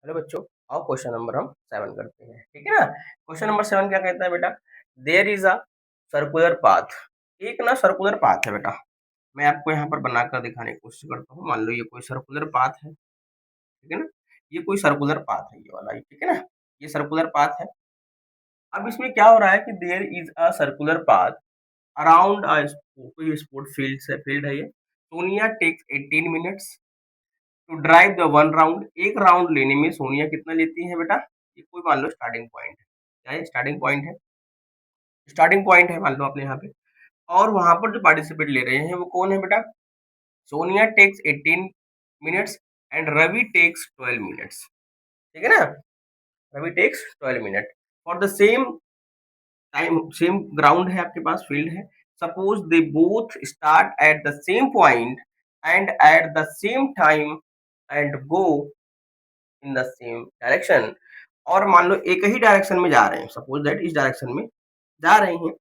Hello बच्चों, आओ question number हम 7 करते हैं। ठीक है ना। क्वेश्चन नंबर 7 क्या कहता है बेटा? There is a circular path. एक ना सर्कुलर पाथ है बेटा। मैं आपको यहाँ पर बनाकर दिखाने की कोशिश करता हूँ। मान लो ये कोई सर्कुलर पाथ है, ठीक है ना। ये कोई सर्कुलर पाथ है, ये वाला, ठीक है ना। ये सर्कुलर पाथ है। अब इसमें क्या हो रहा है कि there is a circular path around a कोई स्पोर्ट फील्ड है ये। Sonia takes 18 minutes to drive the one round. एक राउंड लेने में सोनिया कितना लेती है बेटा? ये कोई मान लो स्टार्टिंग पॉइंट है। क्या है? स्टार्टिंग पॉइंट है। स्टार्टिंग पॉइंट है मान लो आपने यहाँ पे। और वहां पर जो पार्टिसिपेट ले रहे हैं वो कौन है बेटा? Sonia takes 18 minutes and Ravi takes 12 minutes. ठीक है ना। Ravi takes 12 minute for the same time. Same ground है आपके पास, फील्ड है। Suppose they both start at the same point and at the same time and go in the same direction. और मान लो एक ही डायरेक्शन में जा रहे हैं, सपोज दैट इस डायरेक्शन में जा रहे हैं।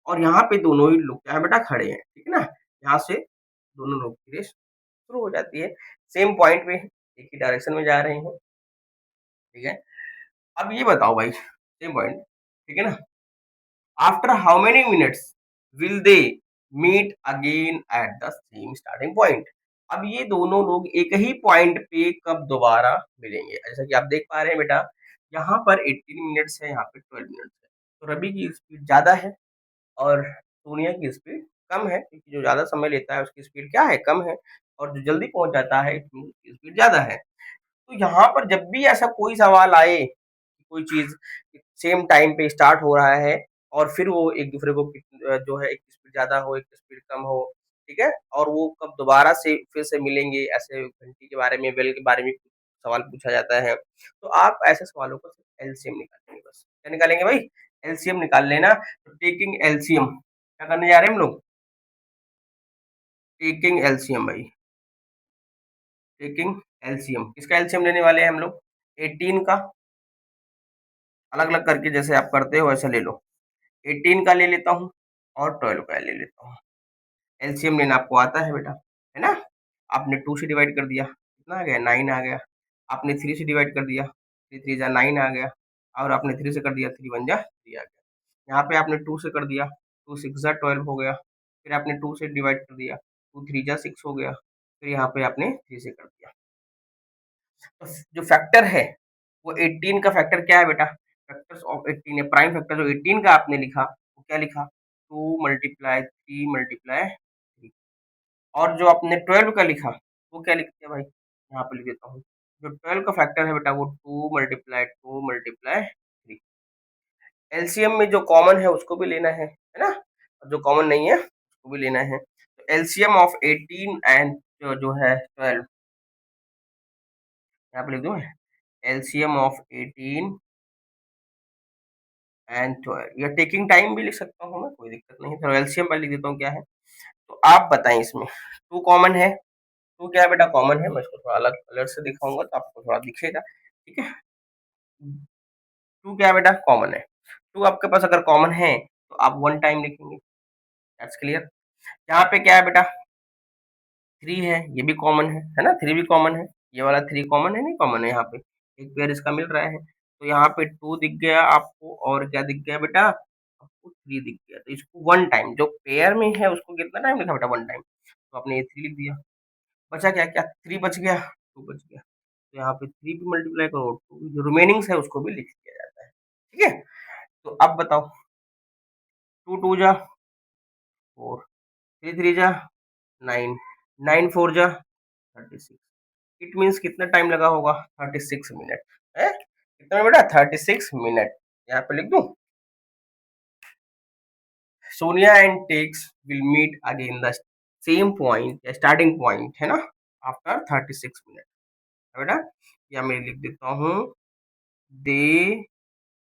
और यहाँ पे दोनों ही लोग क्या है बेटा? खड़े हैं, ठीक है ना। यहाँ से दोनों लोग की रेस शुरू हो जाती है। सेम पॉइंट पे एक ही डायरेक्शन में जा रहे हैं, ठीक है। अब ये बताओ भाई, सेम पॉइंट, ठीक है ना। After how many minutes will they meet again at the same starting point. अब ये दोनों लोग एक ही पॉइंट पे कब दोबारा मिलेंगे? जैसा कि आप देख पा रहे हैं बेटा, यहाँ पर 18 मिनट्स है, यहाँ पे 12 मिनट्स है। तो रवि की स्पीड ज्यादा है और सोनिया की स्पीड कम है, क्योंकि जो ज्यादा समय लेता है उसकी स्पीड क्या है? कम है। और जो जल्दी पहुंच जाता है उसकी स्पीड ज्यादा है। तो यहाँ पर जब भी ऐसा कोई सवाल आए, कोई चीज सेम टाइम पे स्टार्ट हो रहा है और फिर वो एक दूसरे को जो है एक स्पीड ज्यादा हो, एक स्पीड कम हो, ठीक है, और वो कब दोबारा से फिर से मिलेंगे, ऐसे घंटी के बारे में, बेल के बारे में सवाल पूछा जाता है। तो आप ऐसे सवालों को एलसीएम निकालेंगे। बस क्या निकालेंगे भाई? एलसीएम निकाल लेना। तो टेकिंग एलसीएम क्या करने जा रहे हैं हम लोग? टेकिंग एलसीएम भाई, टेकिंग एलसीएम। किसका एलसीएम लेने वाले हैं हम लोग? 18 का। अलग अलग करके जैसे आप करते हो वैसे ले लो। 18 का ले लेता हूँ और 12 का ले लेता हूँ। एलसीएम लेना आपको आता है बेटा, है ना। आपने 2 से डिवाइड कर दिया, कितना आ गया? 9 आ गया। आपने 3 से डिवाइड कर दिया, 3 3 जा 9 आ गया। और आपने 3 से कर दिया, 3 1 जा 3 आ गया। यहाँ पे आपने 2 से कर दिया, 2 6 जा 12 हो गया। फिर आपने 2 से डिवाइड कर दिया, 2 3 जा 6 हो गया। फिर यहाँ पे आपने 3 से कर दिया। तो जो फैक्टर है वो 18 का फैक्टर क्या है बेटा? फैक्टर्स ऑफ 18 है। प्राइम फैक्टर जो 18 का आपने लिखा वो क्या लिखा? 2 मल्टीप्लाई 3 मल्टीप्लाई 3। और जो आपने 12 का लिखा वो क्या लिख दिया भाई? यहाँ पे लिख देता हूँ। जो 12 का फैक्टर है बेटा वो 2 मल्टीप्लाई 3। एलसीएम में जो कॉमन है उसको भी लेना है ना। और जो कॉमन नहीं है उसको भी लेना है। तो एलसीएम ऑफ 18 एंड जो है 12, यहाँ पे लिख दूँ। एलसीएम ऑफ 18 एंड 12, या टेकिंग टाइम भी लिख सकता हूँ मैं, कोई दिक्कत नहीं है। तो एलसीएम पर लिख देता हूँ क्या है। तो आप बताएं इसमें 2 कॉमन है। 2 क्या है बेटा? कॉमन है। मैं इसको थोड़ा अलग कलर से दिखाऊंगा तो आपको थोड़ा दिखेगा, ठीक है। 2 क्या है बेटा? कॉमन है। 2 आपके पास अगर कॉमन है तो आप 1 टाइम लिखेंगे। That's clear. यहाँ पे क्या है बेटा? 3 है, ये भी कॉमन है ना। 3 भी कॉमन है। ये वाला 3 कॉमन है, नहीं कॉमन है? यहाँ पे एक पेयर इसका मिल रहा है। तो यहाँ पे 2 दिख गया आपको, और क्या दिख गया बेटा? आपको 3 दिख गया। तो इसको 1 टाइम, जो पेयर में है उसको कितना टाइम लिखा बेटा? 1 टाइम। तो आपने ये 3 लिख दिया। बचा क्या? क्या 3 बच गया? 2 बच गया। तो यहाँ पे 3 भी मल्टीप्लाई करो, 2 जो रिमेनिंग्स है उसको भी लिख दिया जाता है, ठीक है। तो अब बताओ, 2 2 जा 4, 3 3 जा 9, 9 4 जा 36। इट मीन्स कितना टाइम लगा होगा? 36 मिनट है। कितना बेटा? 36 मिनट। यहाँ पे लिख दूं। Sonia and takes will meet again the same point, starting point है ना, आफ्टर 36 मिनट। बेटा या मैं लिख देता हूँ, दे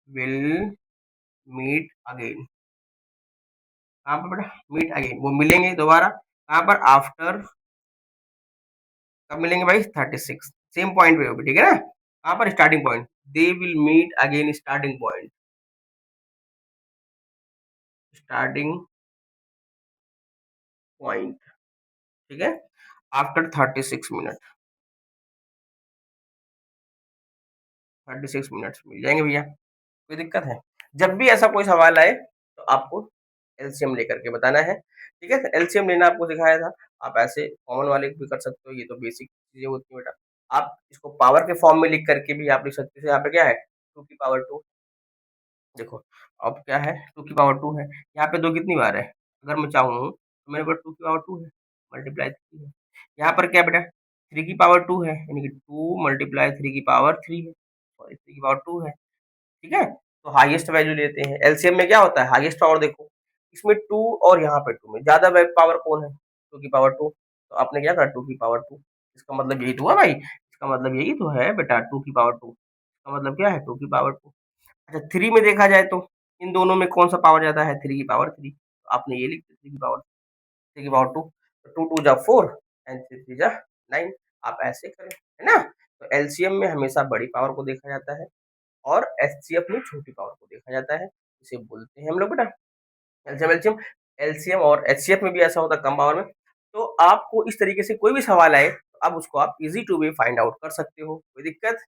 विल मीट अगेन। कहाँ पर बेटा? मीट अगेन, वो मिलेंगे दोबारा। कहाँ पर? आफ्टर, कब मिलेंगे भाई? 36। सेम पॉइंट पे होगी, ठीक है ना। कहाँ पर? Starting point. They will meet again starting point, starting point, ठीक है, आफ्टर 36 मिनट। 36 मिनट्स मिल जाएंगे भैया, कोई दिक्कत है? जब भी ऐसा कोई सवाल आए तो आपको एलसीएम लेकर के बताना है, ठीक है? एलसीएम लेना आपको सिखाया था, आप ऐसे कॉमन वाले भी कर सकते हो, ये तो बेसिक चीजें होती है बेटा। आप इसको पावर के फॉर्म में लिख करके भी आप लिख सकते हो। यहाँ पे क्या है, 2 की पावर 2, देखो अब क्या है, 2 की पावर 2 है। यहाँ पे 2 कितनी बार है, अगर मैं चाहूँ तो मेरे पास 2 की पावर 2 है, मल्टीप्लाई 3 है। यहाँ पर क्या बेटा, 3 की पावर 2 है, यानी कि 2 मल्टीप्लाई 3 की पावर 3 है, सॉरी 3 की पावर 2 है, ठीक है? तो हाईएस्ट वैल्यू लेते हैं। एलसीएम में क्या होता है, हाईएस्ट पावर देखो, इसमें 2 और यहाँ पे 2 में ज़्यादा पावर कौन है? 2 की पावर 2, तो आपने क्या करा 2 की पावर 2, इसका मतलब यही तो हुआ भाई, इसका मतलब यही तो है बेटा 2 की पावर 2, इसका मतलब क्या है 2 की पावर 2। अच्छा 3 में देखा जाए तो इन दोनों में कौन सा पावर ज़्यादा है, 3 की पावर 3, तो आपने ये लिख दिया 3 की पावर 2, तो 2 2 जा 4 एंड 3 3 जा 9, आप ऐसे करें, है ना? तो एलसीएम में हमेशा बड़ी पावर को देखा जाता है और एचसीएफ में छोटी पावर को देखा जाता है, इसे बोलते हैं हम लोग बेटा एलसीएम। एलसीएम एलसीएम और एचसीएफ में भी ऐसा होता है कम पावर में। तो आपको इस तरीके से कोई भी सवाल आए तो अब उसको आप easy to be find out कर सकते हो, कोई दिक्कत